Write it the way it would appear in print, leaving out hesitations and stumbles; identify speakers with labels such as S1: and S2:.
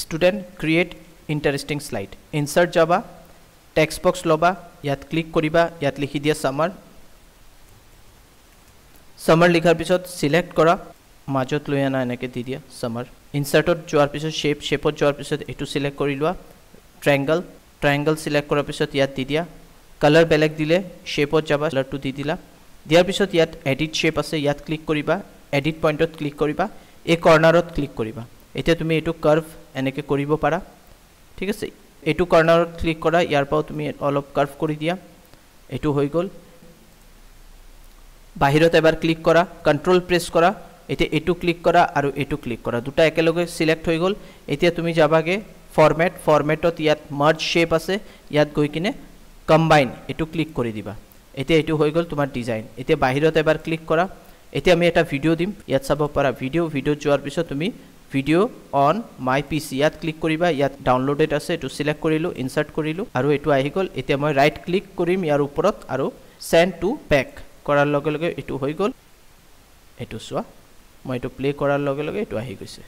S1: student create interesting slide insert java text box loba yat click koriba yat likhi dia summer likhar pisot select kora majot loi ana enake di dia summer insert ot joar pisot shape ot joar pisot etu select kori lua triangle select kora pisot yat di dia color beleg dile shape ot jaba color to di dila diar pisot yat edit shape ase yat click koriba edit point ot click koriba e corner ot click koriba eta tumi etu curve enake koribo para ঠিক আছে এটু কর্নারত click করা ইয়ার পাও তুমি অলপ curve কৰি দিয়া এটু হৈ গল বাহিৰত এবাৰ ক্লিক কৰা কন্ট্ৰোল প্ৰেছ কৰা এতে এটু ক্লিক কৰা আৰু এটু ক্লিক কৰা দুটা একেলগে সিলেক্ট হৈ গল এতিয়া তুমি যাবাগে ফরম্যাটত ইয়াত মার্জ শেপ আছে ইয়াত গৈ কিনে কম্বাইন এটু ক্লিক কৰি দিবা এতিয়া এটু হৈ গল তোমাৰ ডিজাইন এতিয়া বাহিৰত এবাৰ ক্লিক কৰা এতিয়া আমি এটা ভিডিও দিম ইয়াত চাব পাৰা ভিডিও যোৱাৰ পিছত তুমি video on my pc yat click koriba yat downloaded ase to select korilu insert korilu aru etu ahi gol etia moi right click korim yar uporot aru send to back korar loge loge etu hoi gol etu swa moi etu play korar loge loge etu ahi goise